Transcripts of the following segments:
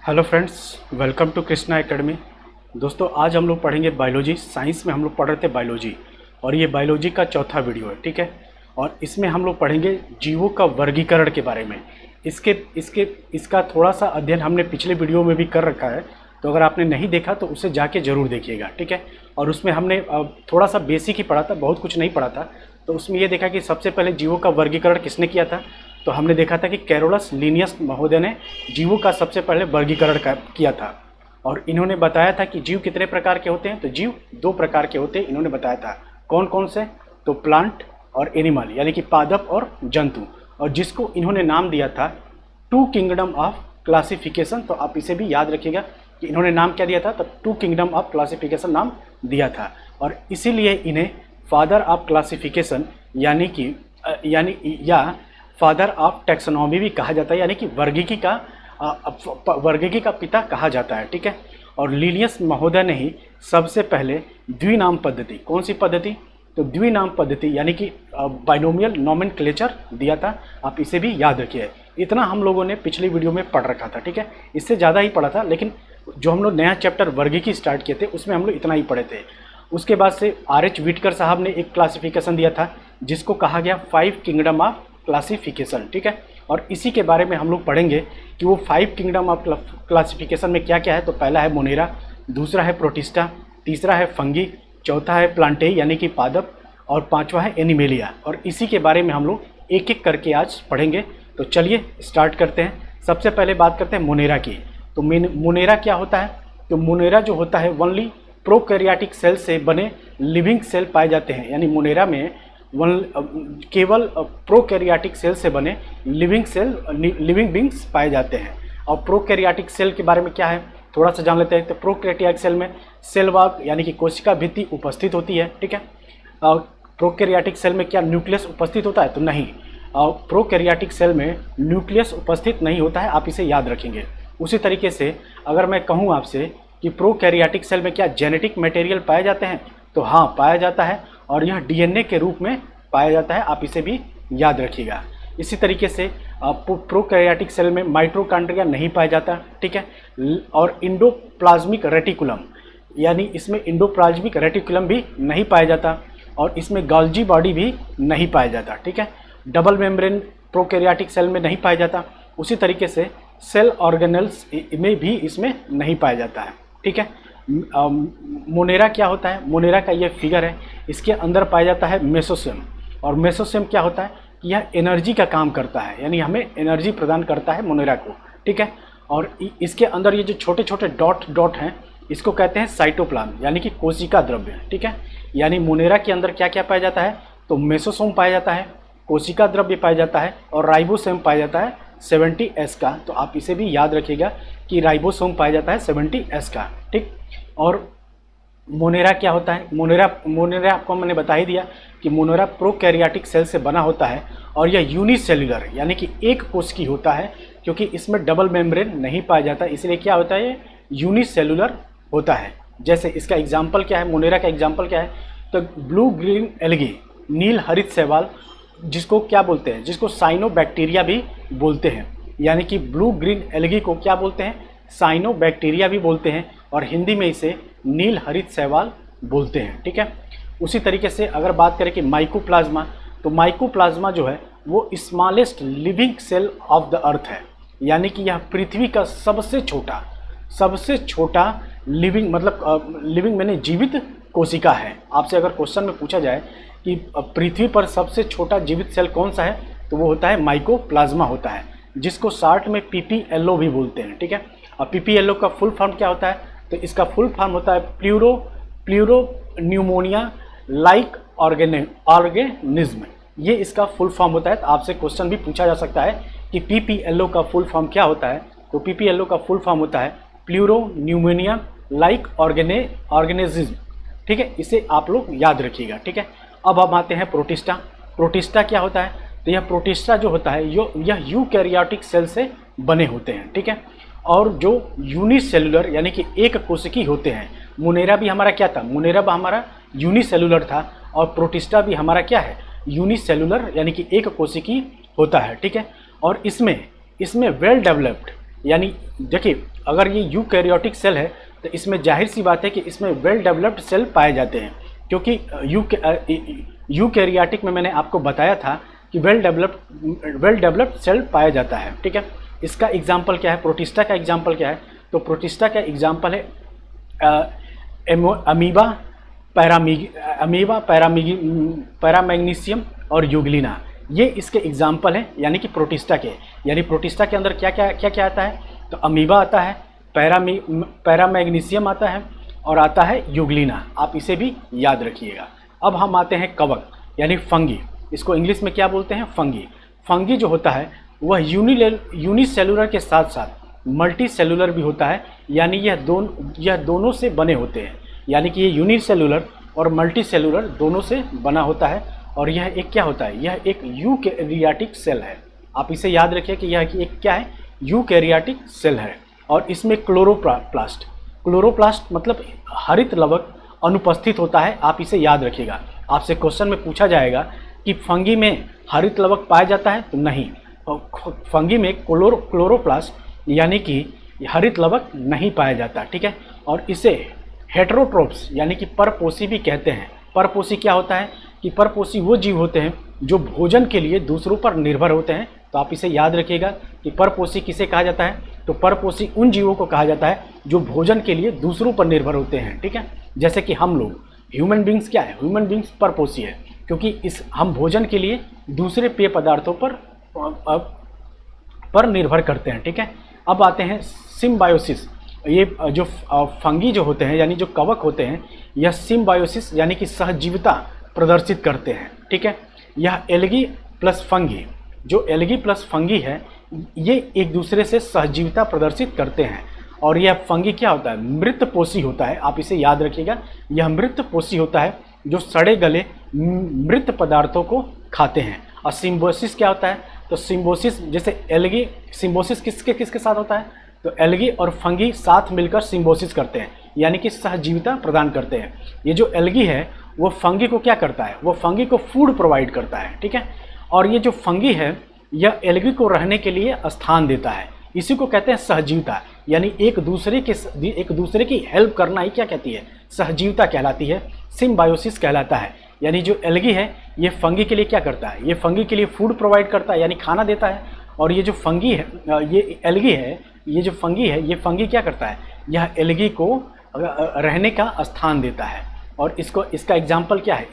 Hello friends, welcome to Krishna Academy. दोस्तों, आज हम लोग पढ़ेंगे बायोलॉजी। साइंस में हम लोग पढ़ रहे थे बायोलॉजी और ये बायोलॉजी का चौथा वीडियो है, ठीक है। और इसमें हम लोग पढ़ेंगे जीवों का वर्गीकरण के बारे में। इसका थोड़ा सा अध्ययन हमने पिछले वीडियो में भी कर रखा है, तो अगर आपने नहीं देखा तो उसे जाके ज़रूर देखिएगा, ठीक है। और उसमें हमने थोड़ा सा बेसिक ही पढ़ा था, बहुत कुछ नहीं पढ़ा था। तो उसमें ये देखा कि सबसे पहले जीवों का वर्गीकरण किसने किया था। तो हमने देखा था कि कैरोलस लिनियस महोदय ने जीवों का सबसे पहले वर्गीकरण किया था। और इन्होंने बताया था कि जीव कितने प्रकार के होते हैं। तो जीव दो प्रकार के होते हैं, इन्होंने बताया था। कौन कौन से? तो प्लांट और एनिमल, यानी कि पादप और जंतु। और जिसको इन्होंने नाम दिया था टू किंगडम ऑफ क्लासिफिकेशन। तो आप इसे भी याद रखिएगा कि इन्होंने नाम क्या दिया था। तो टू किंगडम ऑफ क्लासिफिकेशन नाम दिया था। और इसीलिए इन्हें फादर ऑफ क्लासिफिकेशन या फादर ऑफ टैक्सोनॉमी भी कहा जाता है, यानी कि वर्गीकी का पिता कहा जाता है, ठीक है। और लिनियस महोदय ने ही सबसे पहले द्विनाम पद्धति, कौन सी पद्धति? तो द्विनाम पद्धति, यानी कि बाइनोमियल नोमेनक्लेचर दिया था। आप इसे भी याद रखिए। इतना हम लोगों ने पिछली वीडियो में पढ़ रखा था, ठीक है। इससे ज़्यादा ही पढ़ा था, लेकिन जो हम लोग नया चैप्टर वर्गीकी स्टार्ट किए थे उसमें हम लोग इतना ही पढ़े थे। उसके बाद से R.H. व्हिटकर साहब ने एक क्लासिफिकेशन दिया था जिसको कहा गया 5 किंगडम ऑफ क्लासिफिकेशन, ठीक है। और इसी के बारे में हम लोग पढ़ेंगे कि वो 5 किंगडम ऑफ क्लासिफिकेशन में क्या क्या है। तो पहला है मोनेरा, दूसरा है प्रोटिस्टा, तीसरा है फंगी, चौथा है प्लांटेई यानी कि पादप, और पांचवा है एनिमेलिया। और इसी के बारे में हम लोग एक एक करके आज पढ़ेंगे। तो चलिए स्टार्ट करते हैं। सबसे पहले बात करते हैं मोनेरा की। तो मोनेरा क्या होता है? तो मोनेरा जो होता है ओनली प्रोकैरियोटिक सेल से बने लिविंग सेल पाए जाते हैं, यानी मोनेरा में केवल प्रोकैरियोटिक सेल से बने लिविंग बींग्स पाए जाते हैं। और प्रोकैरियोटिक सेल के बारे में क्या है थोड़ा सा जान लेते हैं। तो प्रोकैरियोटिक सेल में सेल वॉल यानी कि कोशिका भित्ति उपस्थित होती है, ठीक है। प्रोकैरियोटिक सेल में क्या न्यूक्लियस उपस्थित होता है? तो नहीं, प्रोकैरियोटिक सेल में न्यूक्लियस उपस्थित नहीं होता है, आप इसे याद रखेंगे। उसी तरीके से अगर मैं कहूँ आपसे कि प्रोकैरियोटिक सेल में क्या जेनेटिक मटेरियल पाए जाते हैं? तो हाँ, पाया जाता है, और यह डीएनए के रूप में पाया जाता है, आप इसे भी याद रखिएगा। इसी तरीके से प्रोकैरियोटिक सेल में माइटोकॉन्ड्रिया नहीं पाया जाता, ठीक है। और इंडोप्लाज्मिक रेटिकुलम, यानी इसमें इंडोप्लाज्मिक रेटिकुलम भी नहीं पाया जाता, और इसमें गोल्जी बॉडी भी नहीं पाया जाता, ठीक है। डबल मेम्ब्रेन प्रोकैरियोटिक सेल में नहीं पाया जाता। उसी तरीके से सेल ऑर्गेनेल्स में भी इसमें नहीं पाया जाता है, ठीक है। मोनेरा क्या होता है? मोनेरा का ये फिगर है, इसके अंदर पाया जाता है मेसोसोम। और मेसोसोम क्या होता है कि यह एनर्जी का काम करता है, यानी हमें एनर्जी प्रदान करता है मोनेरा को, ठीक है। और इसके अंदर ये जो छोटे छोटे डॉट हैं इसको कहते हैं साइटोप्लाज्म, यानी कि कोशिका द्रव्य, ठीक है। यानी मोनेरा के अंदर क्या क्या पाया जाता है? तो मेसोसोम पाया जाता है, कोशिका द्रव्य पाया जाता है, और राइबोसोम पाया जाता है 70S का। तो आप इसे भी याद रखिएगा कि राइबोसोम पाया जाता है 70S का, ठीक। और मोनेरा क्या होता है? मोनेरा आपको मैंने बता ही दिया कि मोनेरा प्रोकैरियोटिक सेल से बना होता है, और यह यूनिसेल्युलर यानी कि एक कोशिकी होता है, क्योंकि इसमें डबल मेम्ब्रेन नहीं पाया जाता, इसलिए क्या होता है? ये यूनिसेल्युलर होता है। जैसे इसका एग्जाम्पल क्या है? मोनेरा का एग्जाम्पल क्या है? तो ब्लू ग्रीन एल्गी, नील हरित शैवाल, जिसको क्या बोलते हैं? जिसको साइनोबैक्टीरिया भी बोलते हैं। यानी कि ब्लू ग्रीन एल्गी को क्या बोलते हैं? साइनोबैक्टीरिया भी बोलते हैं, और हिंदी में इसे नील हरित शैवाल बोलते हैं, ठीक है। उसी तरीके से अगर बात करें कि माइकोप्लाज्मा, तो माइकोप्लाज्मा जो है वो smallest living cell of the earth है, यानी कि यह पृथ्वी का सबसे छोटा लिविंग, मतलब लिविंग मैंने जीवित कोशिका है। आपसे अगर क्वेश्चन में पूछा जाए कि पृथ्वी पर सबसे छोटा जीवित सेल कौन सा है, तो वो होता है माइकोप्लाज्मा होता है, जिसको शॉर्ट में PPLO भी बोलते हैं, ठीक है। और PPLO का फुल फॉर्म क्या होता है? तो इसका फुल फॉर्म होता है प्लूरो न्यूमोनिया लाइक ऑर्गेनिज्म। ये इसका फुल फॉर्म होता है। तो आपसे क्वेश्चन भी पूछा जा सकता है कि PPLO का फुल फॉर्म क्या होता है? तो PPLO का फुल फॉर्म होता है प्लूरो न्यूमोनिया लाइक ऑर्गेनिज्म, ठीक है। इसे आप लोग याद रखिएगा, ठीक है। अब हम आते हैं प्रोटिस्टा। प्रोटिस्टा क्या होता है? तो यह प्रोटिस्टा जो होता है यह यूकैरियोटिक सेल से बने होते हैं, ठीक है। और जो यूनिसेलुलर यानी कि एक कोशिकी होते हैं। मोनेरा भी हमारा क्या था? मोनेरा भी हमारा यूनिसेलुलर था, और प्रोटिस्टा भी हमारा क्या है? यूनिसेलुलर यानी कि एक कोशिकी होता है, ठीक है। और इसमें वेल डेवलप्ड यानी देखिए अगर ये यूकैरियोटिक सेल है तो इसमें जाहिर सी बात है कि इसमें वेल डेवलप्ड सेल पाए जाते हैं, क्योंकि यूकैरियोटिक में मैंने आपको बताया था कि वेल डेवलप्ड सेल पाया जाता है, ठीक है। इसका एग्जाम्पल क्या है, प्रोटिस्टा का एग्जाम्पल क्या है, तो प्रोटिस्टा का एग्जाम्पल है अमीबा, पैरामैग्नीशियम और यूग्लिना, ये इसके एग्जाम्पल हैं, यानी कि प्रोटिस्टा के। यानी प्रोटिस्टा के अंदर क्या क्या आता है, तो अमीबा आता है, पैरामैग्नीशियम आता है और आता है यूग्लिना। आप इसे भी याद रखिएगा। अब हम आते हैं कवक यानी फंगी, इसको इंग्लिश में क्या बोलते हैं, फंगी। फंगी जो होता है वह यूनिसेलुलर के साथ साथ मल्टी सेलुलर भी होता है, यानी यह दोनों से बने होते हैं, यानी कि ये यूनिसेलुलर और मल्टी सेलुलर दोनों से बना होता है। और यह एक क्या होता है, यह एक यूकैरियोटिक सेल है। आप इसे याद रखिए कि यह एक क्या है, यूकैरियोटिक सेल है। और इसमें क्लोरोप्लास्ट मतलब हरित लवक अनुपस्थित होता है। आप इसे याद रखिएगा, आपसे क्वेश्चन में पूछा जाएगा कि फंगी में हरित लवक पाया जाता है, तो नहीं, फंगी में क्लोरोप्लास्ट यानी कि हरित लवक नहीं पाया जाता, ठीक है। और इसे हेटेरोट्रोप्स यानी कि परपोषी भी कहते हैं। परपोषी क्या होता है कि परपोषी वो जीव होते हैं जो भोजन के लिए दूसरों पर निर्भर होते हैं। तो आप इसे याद रखिएगा कि परपोषी किसे कहा जाता है, तो परपोषी उन जीवों को कहा जाता है जो भोजन के लिए दूसरों पर निर्भर होते हैं, ठीक है। जैसे कि हम लोग ह्यूमन बींग्स क्या है, ह्यूमन बींग्स परपोषी है, क्योंकि हम भोजन के लिए दूसरे पेय पदार्थों पर निर्भर करते हैं, ठीक है। अब आते हैं सिम्बायोसिस। ये जो फंगी जो होते हैं यानी जो कवक होते हैं, यह सिम्बायोसिस यानी कि सहजीविता प्रदर्शित करते हैं, ठीक है। यह एल्गी प्लस फंगी, जो एल्गी प्लस फंगी है, ये एक दूसरे से सहजीविता प्रदर्शित करते हैं। और यह फंगी क्या होता है, मृतपोषी होता है। आप इसे याद रखिएगा, यह मृतपोषी होता है जो सड़े गले मृत पदार्थों को खाते हैं। और सिम्बोसिस क्या होता है, तो सिम्बोसिस जैसे एल्गी, सिम्बोसिस किसके साथ होता है, तो एल्गी और फंगी साथ मिलकर सिम्बोसिस करते हैं, यानी कि सहजीविता प्रदान करते हैं। ये जो एल्गी है वो फंगी को क्या करता है, वो फंगी को फूड प्रोवाइड करता है, ठीक है। और ये जो फंगी है यह एल्गी को रहने के लिए स्थान देता है, इसी को कहते हैं सहजीविता। यानी एक दूसरे की हेल्प करना ही क्या कहती है, सहजीविता कहलाती है, सिम्बायोसिस कहलाता है। यानी जो एल्गी है ये फंगी के लिए क्या करता है, ये फंगी के लिए फूड प्रोवाइड करता है, यानी खाना देता है। और ये जो फंगी है, ये एल्गी है, ये जो फंगी है, ये फंगी क्या करता है, यह एल्गी को रहने का स्थान देता है। और इसका एग्जाम्पल क्या है,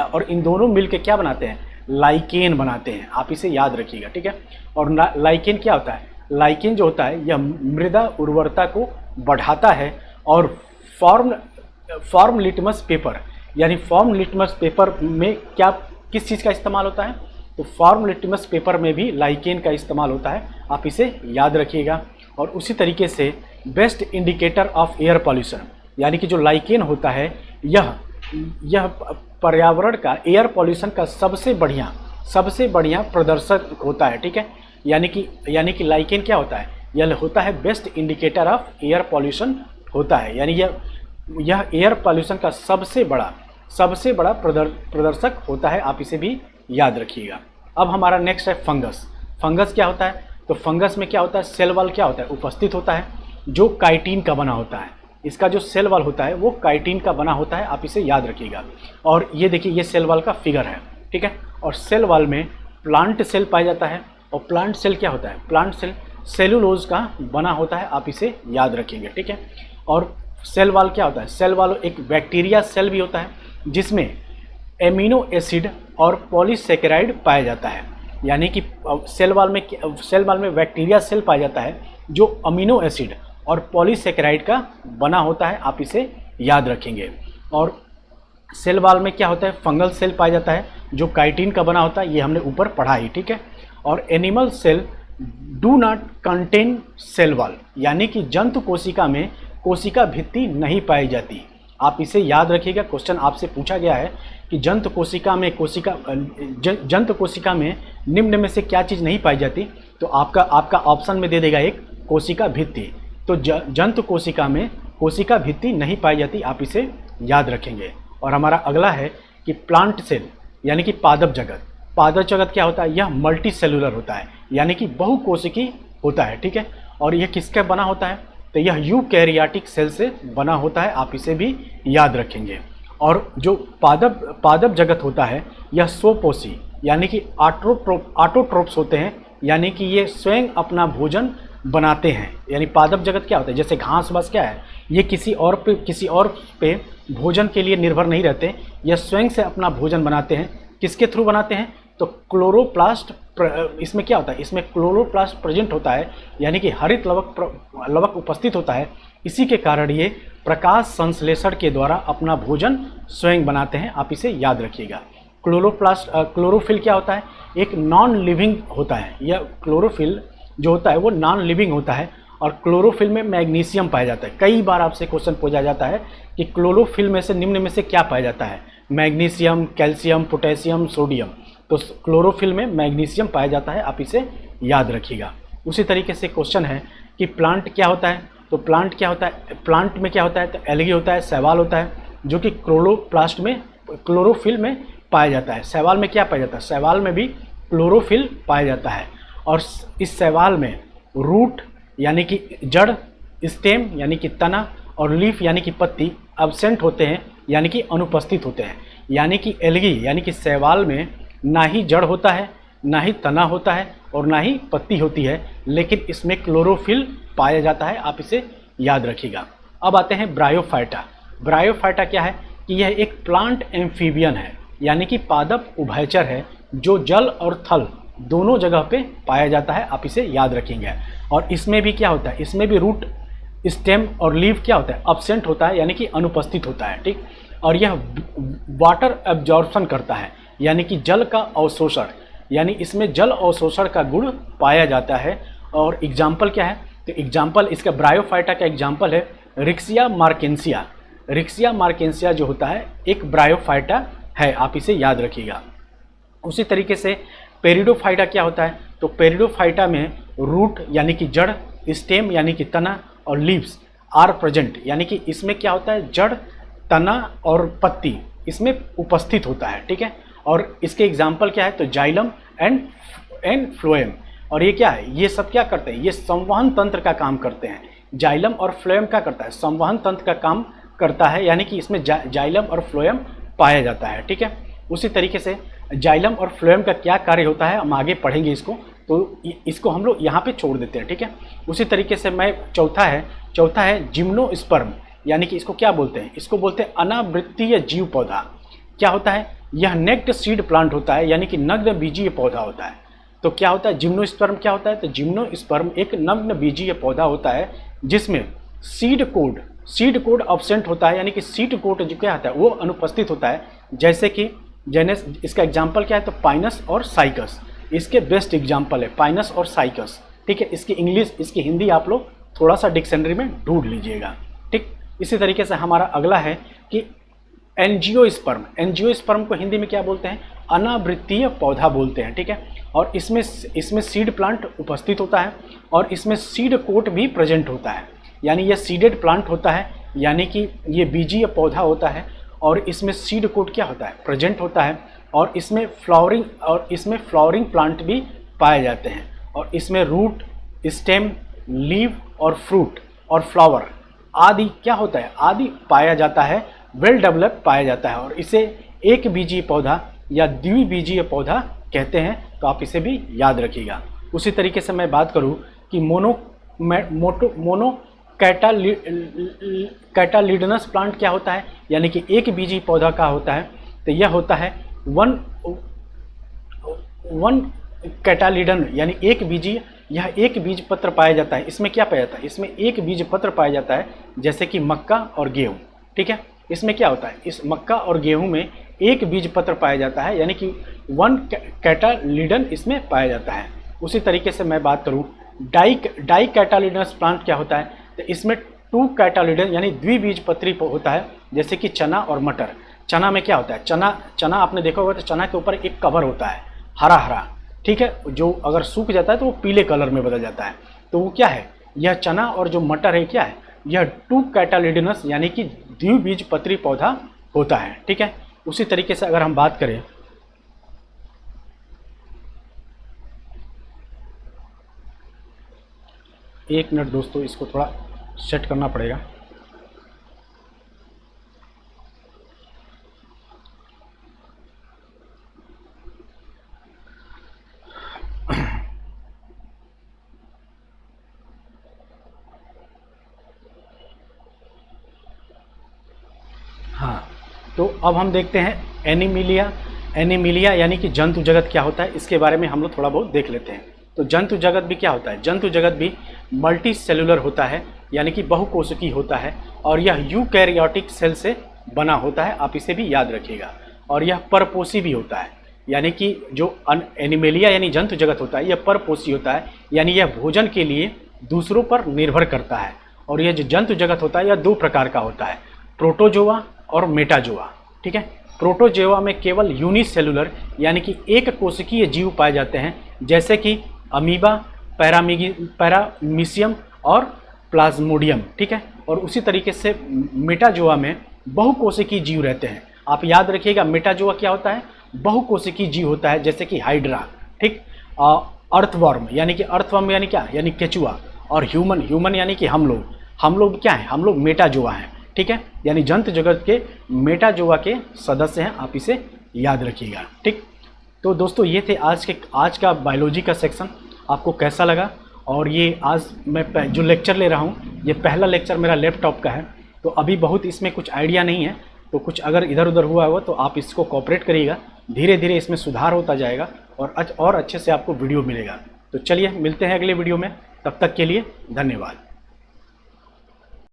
और इन दोनों मिलकर क्या बनाते हैं, लाइकेन बनाते हैं। आप इसे याद रखिएगा, ठीक है। और लाइकेन क्या होता है, लाइकेन जो होता है यह मृदा उर्वरता को बढ़ाता है। और फॉर्म लिटमस पेपर, यानी फॉर्म लिटमस पेपर में किस चीज़ का इस्तेमाल होता है, तो फॉर्म लिटमस पेपर में भी लाइकेन का इस्तेमाल होता है। आप इसे याद रखिएगा। और उसी तरीके से best indicator of air pollution, यानी कि जो लाइकेन होता है यह पर्यावरण का, एयर पॉल्यूशन का सबसे बढ़िया प्रदर्शक होता है, ठीक है। यानी कि लाइकेन क्या होता है, यह होता है best indicator of air pollution होता है, यानी यह एयर पॉल्यूशन का सबसे बड़ा प्रदर्शक होता है। आप इसे भी याद रखिएगा। अब हमारा नेक्स्ट है फंगस। फंगस क्या होता है, तो फंगस में क्या होता है, सेल वॉल क्या होता है, उपस्थित होता है, जो काइटिन का बना होता है। इसका जो सेल वॉल होता है वो काइटिन का बना होता है। आप इसे याद रखिएगा। और ये देखिए, ये सेल वॉल का फिगर है, ठीक है। और सेल वॉल में प्लांट सेल पाया जाता है। और प्लांट सेल क्या होता है, प्लांट सेल सेलुलोज का बना होता है। आप इसे याद रखेंगे, ठीक है। और सेल वॉल क्या होता है, सेल वॉल एक बैक्टीरिया सेल भी होता है जिसमें एमिनो एसिड और पॉलीसेकेराइड पाया जाता है। यानी कि सेल वॉल में बैक्टीरिया सेल पाया जाता है जो अमीनो एसिड और पॉलीसेकेराइड का बना होता है। आप इसे याद रखेंगे। और सेल वॉल में क्या होता है, फंगल सेल पाया जाता है जो काइटिन का बना होता है। ये हमने ऊपर पढ़ा ही, ठीक है। और animal cell do not contain cell wall, यानी कि जंतु कोशिका में कोशिका भित्ति नहीं पाई जाती। आप इसे याद रखिएगा। क्वेश्चन आपसे पूछा गया है कि जंतु कोशिका में निम्न में से क्या चीज़ नहीं पाई जाती, तो आपका ऑप्शन में दे देगा एक कोशिका भित्ति। तो जंतु कोशिका में कोशिका भित्ति नहीं पाई जाती। आप इसे याद रखेंगे। और हमारा अगला है कि प्लांट सेल, यानी कि पादप जगत। पादप जगत क्या होता है, यह मल्टी सेलुलर होता है, यानी कि बहुकोशिकी होता है, ठीक है। और यह किसका बना होता है, तो यह यूकैरियोटिक सेल से बना होता है, आप इसे भी याद रखेंगे। और जो पादप जगत होता है यह स्वपोषी यानी कि ऑटोट्रोप्स होते हैं, यानी कि ये स्वयं अपना भोजन बनाते हैं। यानी पादप जगत क्या होता है, जैसे घास वास क्या है, ये किसी और पे भोजन के लिए निर्भर नहीं रहते, यह स्वयं से अपना भोजन बनाते हैं। किसके थ्रू बनाते हैं, तो क्लोरोप्लास्ट, इसमें क्या होता है, इसमें क्लोरोप्लास्ट प्रेजेंट होता है, यानी कि हरित लवक उपस्थित होता है। इसी के कारण ये प्रकाश संश्लेषण के द्वारा अपना भोजन स्वयं बनाते हैं, आप इसे याद रखिएगा। क्लोरोफिल क्या होता है, एक नॉन लिविंग होता है। यह क्लोरोफिल जो होता है वो नॉन लिविंग होता है, और क्लोरोफिल में मैग्नीशियम पाया जाता है। कई बार आपसे क्वेश्चन पूछा जाता है कि क्लोरोफिल में से निम्न में से क्या पाया जाता है, मैग्नीशियम, कैल्शियम, पोटेशियम, सोडियम। तो क्लोरोफिल में मैग्नीशियम पाया जाता है, आप इसे याद रखिएगा। उसी तरीके से क्वेश्चन है कि प्लांट क्या होता है, तो प्लांट क्या होता है, प्लांट में क्या होता है, तो एल्गी होता है, शैवाल होता है, जो कि क्लोरोफिल में पाया जाता है। शैवाल में क्या पाया जाता है, शैवाल में भी क्लोरोफिल पाया जाता है। और इस शैवाल में रूट यानी कि जड़, स्टेम यानी कि तना, और लीफ यानी कि पत्ती एब्सेंट होते हैं, यानी कि अनुपस्थित होते हैं। यानी कि एल्गी यानी कि शैवाल में ना ही जड़ होता है, ना ही तना होता है, और ना ही पत्ती होती है, लेकिन इसमें क्लोरोफिल पाया जाता है, आप इसे याद रखिएगा। अब आते हैं ब्रायोफाइटा। ब्रायोफाइटा क्या है कि यह एक प्लांट एम्फीबियन है, यानी कि पादप उभयचर है, जो जल और थल दोनों जगह पे पाया जाता है, आप इसे याद रखेंगे। और इसमें भी क्या होता है, इसमें भी रूट, स्टेम और लीफ क्या होता है, एब्सेंट होता है, यानी कि अनुपस्थित होता है, ठीक। और यह वाटर एब्जॉर्प्शन करता है, यानी कि जल का अवशोषण, यानी इसमें जल अवशोषण का गुण पाया जाता है। और एग्जाम्पल क्या है, तो एग्जाम्पल इसका ब्रायोफाइटा का एग्जाम्पल है रिक्सिया मार्केंसिया। रिक्सिया मार्केंसिया जो होता है एक ब्रायोफाइटा है, आप इसे याद रखिएगा। उसी तरीके से पेरिडोफाइटा क्या होता है, तो पेरिडोफाइटा में रूट यानी कि जड़, स्टेम यानी कि तना, और लीव्स आर प्रेजेंट, यानी कि इसमें क्या होता है, जड़, तना और पत्ती इसमें उपस्थित होता है, ठीक है। और इसके एग्जाम्पल क्या है, तो जाइलम एंड फ्लोएम। और ये क्या है, ये सब क्या करते हैं, ये संवहन तंत्र का काम करते हैं। जाइलम और फ्लोएम क्या करता है, संवहन तंत्र का काम करता है, यानी कि इसमें जाइलम और फ्लोएम पाया जाता है, ठीक है। उसी तरीके से जाइलम और फ्लोएम का क्या कार्य होता है हम आगे पढ़ेंगे इसको, तो इसको हम लोग यहाँ पे छोड़ देते हैं, ठीक है। उसी तरीके से मैं चौथा है जिम्नोस्पर्म, यानी कि इसको क्या बोलते हैं, इसको बोलते हैं अनावृत्तीय जीव पौधा। क्या होता है, यह नेक्ड सीड प्लांट होता है, यानी कि नग्न बीजीय पौधा होता है। तो क्या होता है, जिम्नोस्पर्म क्या होता है, तो जिम्नोस्पर्म एक नग्न बीजीय पौधा होता है, जिसमें सीड कोड एब्सेंट होता है, यानी कि सीड कोड जो क्या होता है वो अनुपस्थित होता है। जैसे कि जेनेस, इसका एग्जाम्पल क्या है, तो पाइनस और साइकस इसके बेस्ट एग्जाम्पल है, पाइनस और साइकस, ठीक है। इसकी इंग्लिश, इसकी हिंदी आप लोग थोड़ा सा डिक्शनरी में ढूंढ लीजिएगा, ठीक। इसी तरीके से हमारा अगला है कि एंजियोस्पर्म को हिंदी में क्या बोलते हैं, अनावृत्तीय पौधा बोलते हैं, ठीक है। और इसमें सीड प्लांट उपस्थित होता है, और इसमें सीड कोट भी प्रेजेंट होता है, यानी यह सीडेड प्लांट होता है, यानी कि ये बीजीय पौधा होता है, और इसमें सीड कोट क्या होता है, प्रेजेंट होता है। और इसमें फ्लावरिंग प्लांट भी पाए जाते हैं, और इसमें रूट, स्टेम, लीव और फ्रूट और फ्लावर आदि क्या होता है, आदि पाया जाता है, वेल डेवलप पाया जाता है। और इसे एक बीजीय पौधा या द्विबीजीय पौधा कहते हैं, तो आप इसे भी याद रखिएगा। उसी तरीके से मैं बात करूं कि कैटालिडनस प्लांट क्या होता है, यानी कि एक बीजीय पौधा का होता है, तो यह होता है वन कैटालिडन, यानी एक बीजीय, यह एक बीज पत्र पाया जाता है। इसमें क्या पाया जाता है, इसमें एक बीज पत्र पाया जाता है, जैसे कि मक्का और गेहूं, ठीक है। इसमें क्या होता है, इस मक्का और गेहूं में एक बीज पत्र पाया जाता है, यानी कि वन कैटालिडन इसमें पाया जाता है। उसी तरीके से मैं बात करूं डाई कैटालिडनस प्लांट क्या होता है, तो इसमें टू कैटालिडन यानी द्विबीजपत्री होता है, जैसे कि चना और मटर। चना में क्या होता है, चना आपने देखा होगा, तो चना के ऊपर एक कवर होता है हरा हरा, ठीक है, जो अगर सूख जाता है तो वो पीले कलर में बदल जाता है। तो वो क्या है, यह चना और जो मटर है क्या है, यह टू कैटालिडनस यानी कि द्विबीजपत्री पौधा होता है, ठीक है। उसी तरीके से अगर हम बात करें, एक मिनट दोस्तों, इसको थोड़ा सेट करना पड़ेगा। हाँ, तो अब हम देखते हैं एनीमिलिया। एनीमिलिया यानी कि जंतु जगत क्या होता है, इसके बारे में हम लोग थोड़ा बहुत देख लेते हैं। तो जंतु जगत भी क्या होता है, जंतु जगत भी मल्टी सेलुलर होता है, यानी कि बहुकोशिकीय होता है, और यह यूकैरियोटिक सेल से बना होता है, आप इसे भी याद रखिएगा। और यह परपोषी भी होता है, यानी कि जो एनिमेलिया यानी जंतु जगत होता है यह परपोषी होता है, यानी यह भोजन के लिए दूसरों पर निर्भर करता है। और यह जो जंतु जगत होता है यह दो प्रकार का होता है, प्रोटोजोआ और मेटाजोआ। ठीक है, प्रोटोजोआ में केवल यूनिसेलुलर यानी कि एक कोशिकीय जीव पाए जाते हैं, जैसे कि अमीबा, पैरामीशियम और प्लाज्मोडियम। ठीक है, और उसी तरीके से मेटाजोआ में बहुकोशिकीय जीव रहते हैं। आप याद रखिएगा मेटाजोआ क्या होता है, बहुकोशिकीय जीव होता है, जैसे कि हाइड्रा। ठीक, अर्थवर्म यानी कि अर्थवर्म यानी क्या, यानी केचुआ। और ह्यूमन यानी कि हम लोग क्या हैं, हम लोग मेटाजोआ हैं। ठीक है, यानी जंतु जगत के मेटाजोआ के सदस्य हैं, आप इसे याद रखिएगा। ठीक, तो दोस्तों ये थे आज का बायोलॉजी का सेक्शन। आपको कैसा लगा? और ये आज मैं जो लेक्चर ले रहा हूँ ये पहला लेक्चर मेरा लैपटॉप का है, तो अभी बहुत इसमें कुछ आइडिया नहीं है, तो कुछ अगर इधर उधर हुआ हो तो आप इसको कोऑपरेट करिएगा। धीरे धीरे इसमें सुधार होता जाएगा और अच्छे से आपको वीडियो मिलेगा। तो चलिए मिलते हैं अगले वीडियो में, तब तक के लिए धन्यवाद।